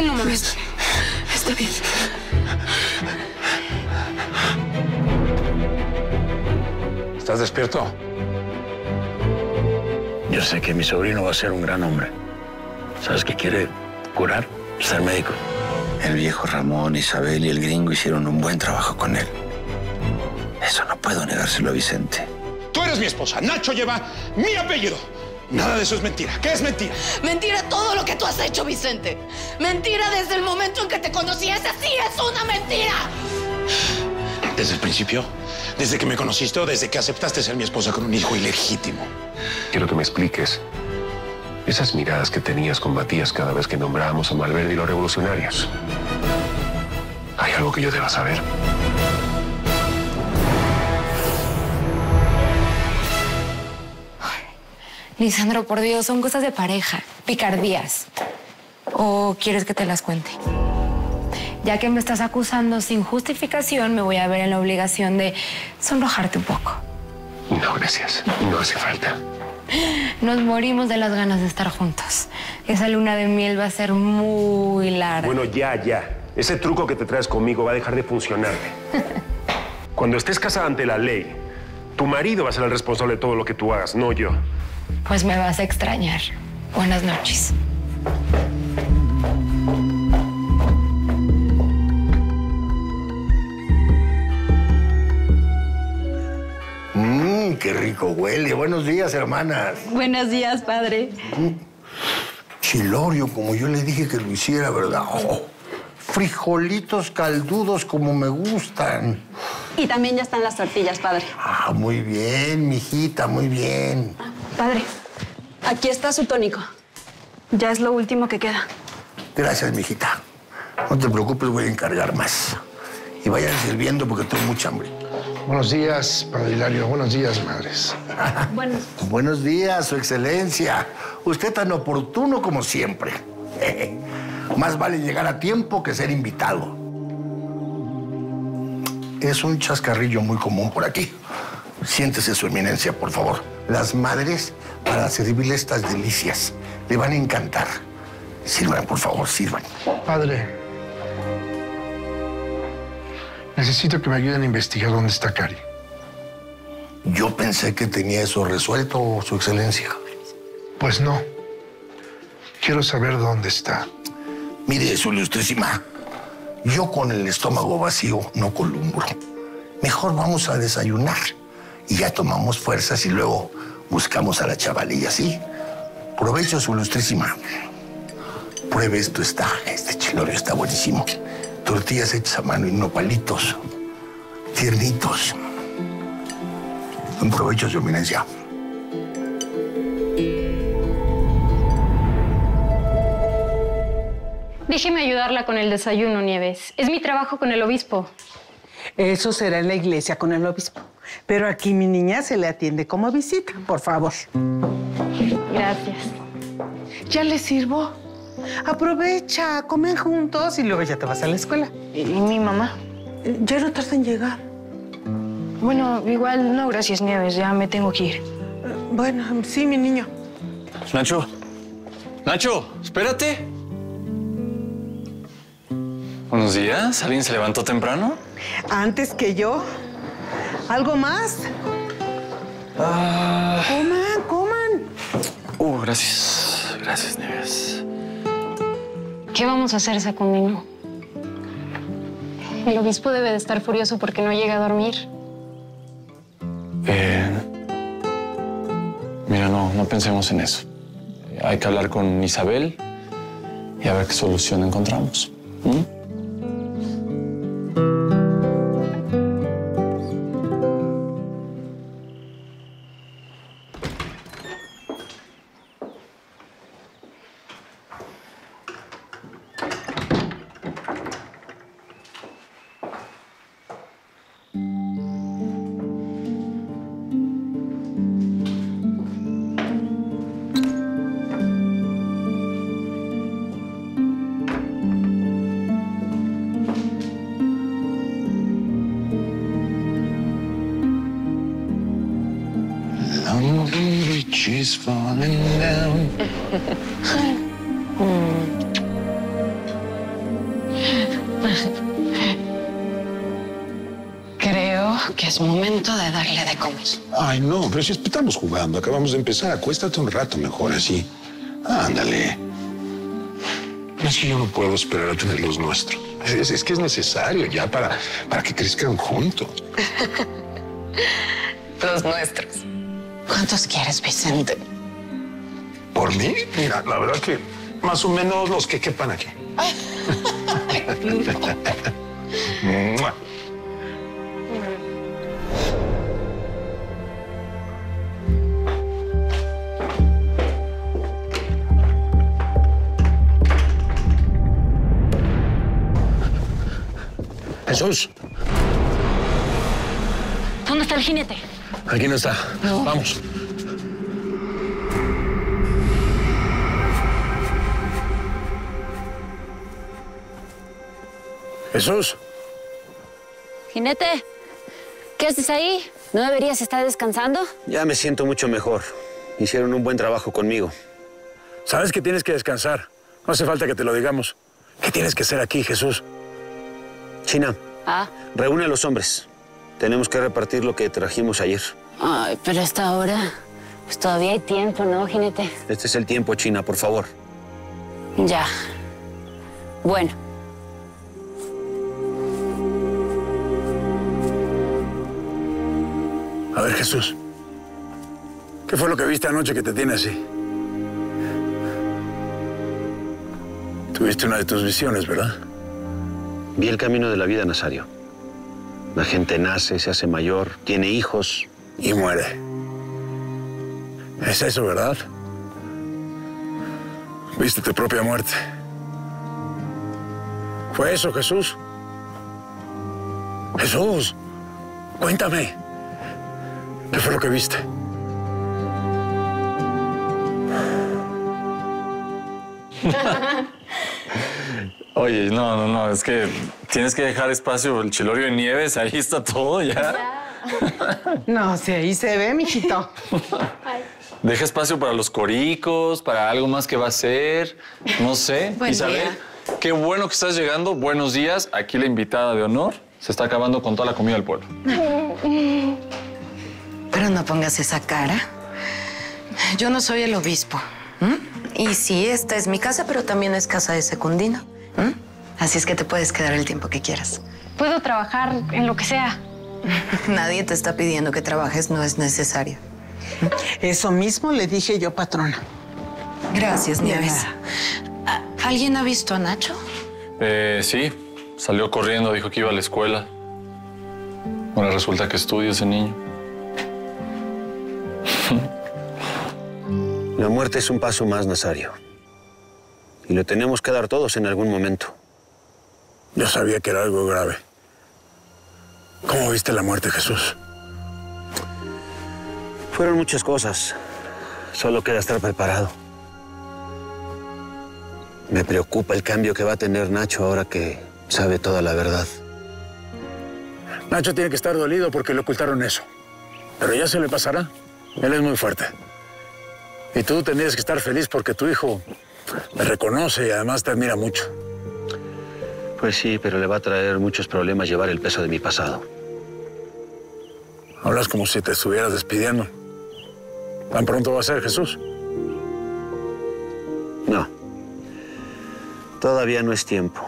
bien, no mames. Está bien. ¿Estás despierto? Yo sé que mi sobrino va a ser un gran hombre. ¿Sabes qué quiere? Curar, ser médico. El viejo Ramón, Isabel y el gringo hicieron un buen trabajo con él. Eso no puedo negárselo a Vicente. Tú eres mi esposa. Nacho lleva mi apellido. Nada de eso es mentira. ¿Qué es mentira? Mentira todo lo que tú has hecho, Vicente. Mentira desde el momento en que te conocí. ¡Esa sí es una mentira! ¿Desde el principio? ¿Desde que me conociste o desde que aceptaste ser mi esposa con un hijo ilegítimo? Quiero que me expliques esas miradas que tenías con Matías cada vez que nombrábamos a Malverde y los revolucionarios. ¿Hay algo que yo deba saber? Lisandro, por Dios, son cosas de pareja, picardías. ¿O quieres que te las cuente? Ya que me estás acusando sin justificación, me voy a ver en la obligación de sonrojarte un poco. No, gracias. No hace falta. Nos morimos de las ganas de estar juntos. Esa luna de miel va a ser muy larga. Bueno, ya. Ese truco que te traes conmigo va a dejar de funcionarte. Cuando estés casada ante la ley, tu marido va a ser el responsable de todo lo que tú hagas, no yo. Pues me vas a extrañar. Buenas noches. Qué rico huele. Buenos días, hermanas. Buenos días, padre. Chilorio, como yo le dije que lo hiciera, ¿verdad? Oh, frijolitos caldudos como me gustan. Y también ya están las tortillas, padre. Ah, muy bien, mijita, muy bien. Padre, aquí está su tónico. Ya es lo último que queda. Gracias, mijita. No te preocupes, voy a encargar más. Y vayan sirviendo porque tengo mucha hambre. Buenos días, padre Hilario. Buenos días, madres. Buenos días, su excelencia. Usted tan oportuno como siempre. Más vale llegar a tiempo que ser invitado. Es un chascarrillo muy común por aquí. Siéntese, su eminencia, por favor. Las madres para servirle estas delicias. Le van a encantar. Sirvan, por favor, sirvan. Padre, necesito que me ayuden a investigar dónde está Cari. Yo pensé que tenía eso resuelto, su excelencia. Pues no. Quiero saber dónde está. Mire, su ilustrísima, yo con el estómago vacío no columbro. Mejor vamos a desayunar y ya tomamos fuerzas y luego buscamos a la chavalilla, ¿sí? Provecho, su ilustrísima. Pruebe esto, este chilorio está buenísimo. Tortillas hechas a mano y nopalitos, tiernitos. Buen provecho, su eminencia. Déjeme ayudarla con el desayuno, Nieves. Es mi trabajo con el obispo. Eso será en la iglesia con el obispo. Pero aquí mi niña se le atiende como visita, por favor. Gracias. ¿Ya le sirvo? Aprovecha, comen juntos y luego ya te vas a la escuela. ¿Y mi mamá? Ya no tarda en llegar. Bueno, igual no, gracias, Nieves. Ya me tengo que ir. Bueno, sí, mi niño. Nacho. Nacho, espérate. Buenos días. ¿Alguien se levantó temprano? Antes que yo. ¿Algo más? Coman. Gracias. Gracias, Nieves. ¿Qué vamos a hacer, Secundino? El obispo debe de estar furioso porque no llega a dormir. Mira, no pensemos en eso. Hay que hablar con Isabel y a ver qué solución encontramos. She's falling down. Creo que es momento de darle de comer. Ay, no, pero si estamos jugando, acabamos de empezar. Acuéstate un rato mejor así. Ándale. Es que yo no puedo esperar a tener los nuestros. Es que es necesario ya para que crezcan juntos. Los nuestros. ¿Cuántos quieres, Vicente? ¿Por mí? Mira, la verdad que más o menos los que quepan aquí. ¡Mua! Jesús. ¿Dónde está el jinete? Aquí no está. No. Vamos. Jesús. Jinete, ¿qué haces ahí? ¿No deberías estar descansando? Ya me siento mucho mejor. Hicieron un buen trabajo conmigo. Sabes que tienes que descansar. No hace falta que te lo digamos. ¿Qué tienes que hacer aquí, Jesús? China, reúne a los hombres. Tenemos que repartir lo que trajimos ayer. Ay, pero hasta ahora, pues todavía hay tiempo, ¿no, jinete? Este es el tiempo, China, por favor. Ya. Bueno. A ver, Jesús. ¿Qué fue lo que viste anoche que te tiene así? Tuviste una de tus visiones, ¿verdad? Vi el camino de la vida, Nazario. La gente nace, se hace mayor, tiene hijos y muere. Es eso, ¿verdad? Viste tu propia muerte. ¿Fue eso, Jesús? Jesús, cuéntame. ¿Qué fue lo que viste? Oye, no, es que tienes que dejar espacio. El chilorio de Nieves, ahí está todo ya. No, si ahí se ve, mijito. Deja espacio para los coricos, para algo más que va a ser. No sé. Buen Isabel, día. qué bueno que estás llegando. Buenos días. Aquí la invitada de honor se está acabando con toda la comida del pueblo. Pero no pongas esa cara. Yo no soy el obispo. Y sí, esta es mi casa, pero también es casa de Secundino. Así es que te puedes quedar el tiempo que quieras. Puedo trabajar en lo que sea. Nadie te está pidiendo que trabajes, no es necesario. Eso mismo le dije yo, patrona. Gracias, Nieves. ¿Alguien ha visto a Nacho? Sí, salió corriendo, dijo que iba a la escuela. Ahora resulta que estudia ese niño. La muerte es un paso más, Nazario. Y lo tenemos que dar todos en algún momento. Yo sabía que era algo grave. ¿Cómo viste la muerte, Jesús? Fueron muchas cosas. Solo queda estar preparado. Me preocupa el cambio que va a tener Nacho ahora que sabe toda la verdad. Nacho tiene que estar dolido porque le ocultaron eso. Pero ya se le pasará. Él es muy fuerte. Y tú tendrías que estar feliz porque tu hijo me reconoce y además te admira mucho. Pues sí, pero le va a traer muchos problemas llevar el peso de mi pasado. Hablas como si te estuvieras despidiendo. ¿Tan pronto va a ser, Jesús? No. Todavía no es tiempo,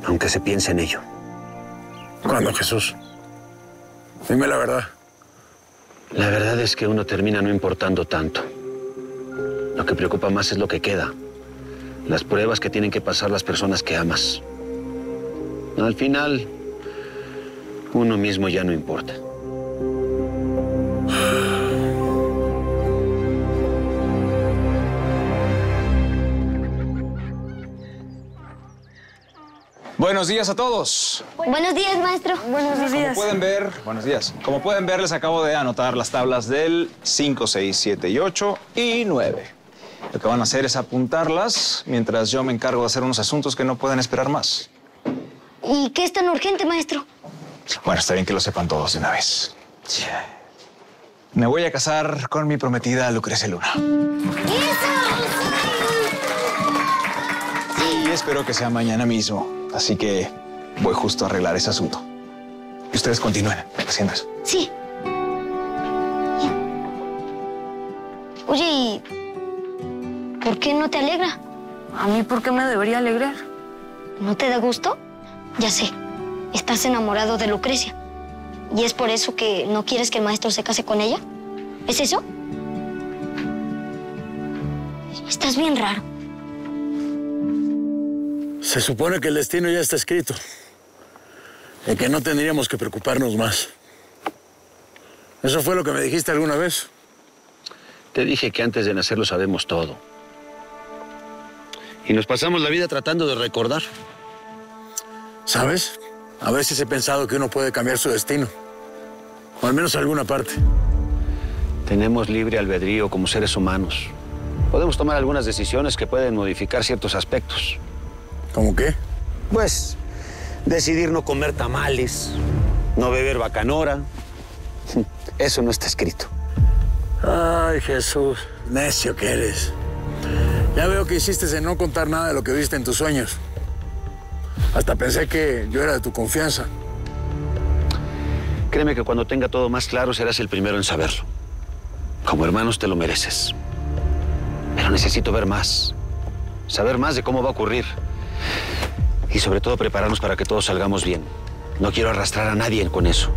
aunque se piense en ello. ¿Cuándo, Jesús? Dime la verdad. La verdad es que uno termina no importando tanto. Lo que preocupa más es lo que queda. Las pruebas que tienen que pasar las personas que amas. Al final, uno mismo ya no importa. Buenos días a todos. Buenos días, maestro. Buenos días. Como pueden ver, buenos días. Como pueden ver, les acabo de anotar las tablas del 5, 6, 7 y 8 y 9. Lo que van a hacer es apuntarlas mientras yo me encargo de hacer unos asuntos que no pueden esperar más. ¿Y qué es tan urgente, maestro? Bueno, está bien que lo sepan todos de una vez. Me voy a casar con mi prometida Lucrecia Luna. Y espero que sea mañana mismo. Así que voy justo a arreglar ese asunto. Y ustedes continúen haciendo eso. Sí. Oye, ¿y por qué no te alegra? ¿A mí por qué me debería alegrar? ¿No te da gusto? Ya sé, estás enamorado de Lucrecia. ¿Y es por eso que no quieres que el maestro se case con ella? ¿Es eso? Estás bien raro. Se supone que el destino ya está escrito. Y que no tendríamos que preocuparnos más. ¿Eso fue lo que me dijiste alguna vez? Te dije que antes de nacer lo sabemos todo. Y nos pasamos la vida tratando de recordar. ¿Sabes? A veces he pensado que uno puede cambiar su destino. O al menos alguna parte. Tenemos libre albedrío como seres humanos. Podemos tomar algunas decisiones que pueden modificar ciertos aspectos. ¿Cómo qué? Pues, decidir no comer tamales, no beber bacanora. Eso no está escrito. Ay, Jesús, necio que eres. Ya veo que hiciste en no contar nada de lo que viste en tus sueños. Hasta pensé que yo era de tu confianza. Créeme que cuando tenga todo más claro serás el primero en saberlo. Como hermanos te lo mereces. Pero necesito ver más. Saber más de cómo va a ocurrir. Y sobre todo prepararnos para que todos salgamos bien. No quiero arrastrar a nadie con eso.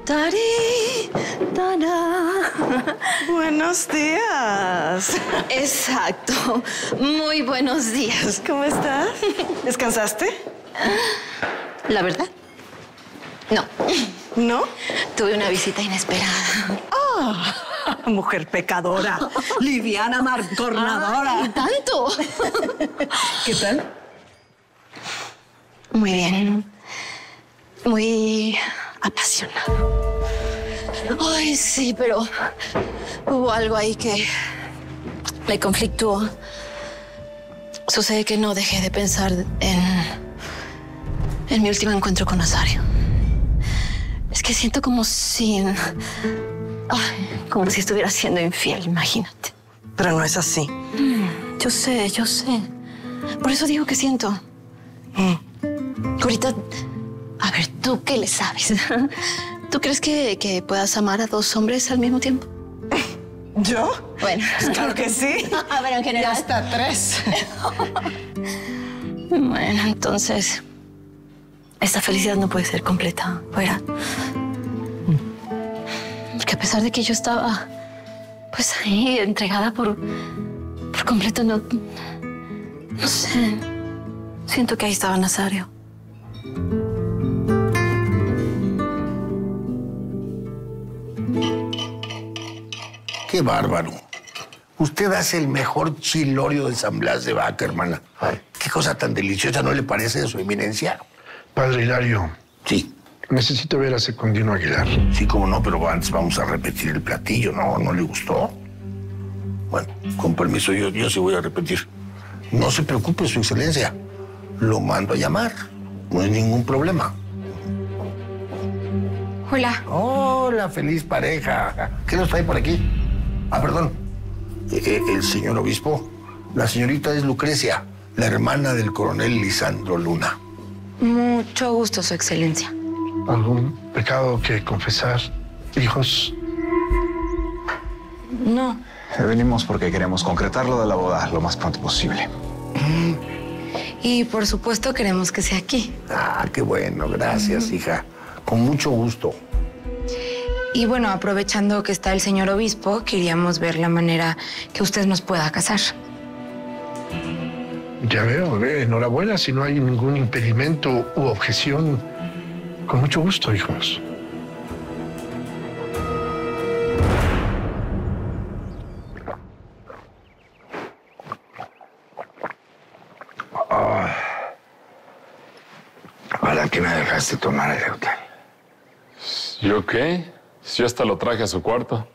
Tari, tara. Buenos días. Exacto. Muy buenos días. ¿Cómo estás? ¿Descansaste? La verdad, no. ¿No? Tuve una visita inesperada. ¡Ah! Mujer pecadora. Liviana marcornadora. ¡Y tanto! ¿Qué tal? Muy bien. Muy apasionado. Ay, sí, pero hubo algo ahí que me conflictuó. Sucede que no dejé de pensar en mi último encuentro con Nazario. Es que siento como si estuviera siendo infiel, imagínate. Pero no es así. Yo sé. Por eso digo que siento. Ahorita, a ver, ¿tú qué le sabes? ¿Tú crees que puedas amar a dos hombres al mismo tiempo? ¿Yo? Bueno. Claro que sí. A ver, en general. Y hasta tres. Bueno, entonces, esta felicidad no puede ser completa, ¿verdad? Porque a pesar de que yo estaba, pues ahí, entregada por completo, no sé. Siento que ahí estaba Nazario. ¡Qué bárbaro! Usted hace el mejor chilorio de San Blas de vaca, hermana. Ay, qué cosa tan deliciosa, ¿no le parece de su eminencia? Padre Hilario. Sí. Necesito ver a Secundino Aguilar. Sí, cómo no, pero antes vamos a repetir el platillo, ¿no? ¿No le gustó? Bueno, con permiso, yo sí voy a repetir. No se preocupe, Su Excelencia. Lo mando a llamar. No hay ningún problema. Hola. Hola, feliz pareja. ¿Qué nos trae por aquí? Ah, perdón. El señor obispo. La señorita es Lucrecia, la hermana del coronel Lisandro Luna. Mucho gusto, Su Excelencia. ¿Algún pecado que confesar, hijos? No. Venimos porque queremos concretar lo de la boda lo más pronto posible. Y por supuesto queremos que sea aquí. Ah, qué bueno. Gracias, hija. Con mucho gusto. Y bueno, aprovechando que está el señor obispo, queríamos ver la manera que usted nos pueda casar. Ya veo, enhorabuena si no hay ningún impedimento u objeción. Con mucho gusto, hijos. ¿Para qué me dejaste tomar el hotel? ¿Yo qué? Yo hasta lo traje a su cuarto.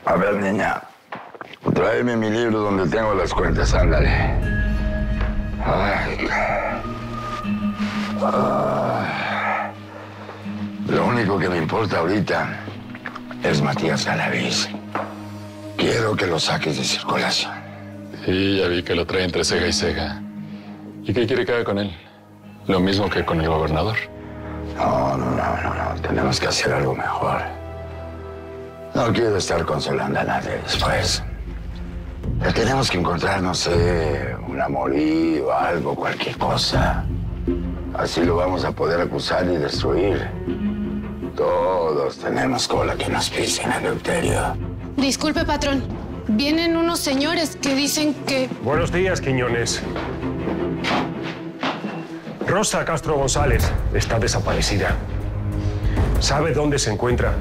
A ver, niña, tráeme mi libro donde tengo las cuentas, ándale. Ay. Ay. Lo único que me importa ahorita es Matías Galaviz. Quiero que lo saques de circulación. Sí, ya vi que lo trae entre ceja y ceja. ¿Y qué quiere que haga con él? Lo mismo que con el gobernador. No. Tenemos que hacer algo mejor. No quiero estar consolando a nadie después. Pero tenemos que encontrar, no sé, un amorío, algo, cualquier cosa. Así lo vamos a poder acusar y destruir. Todos tenemos cola que nos pisen, Eleuterio. Disculpe, patrón. Vienen unos señores que dicen que... Buenos días, Quiñones. Rosa Castro González está desaparecida. ¿Sabe dónde se encuentra?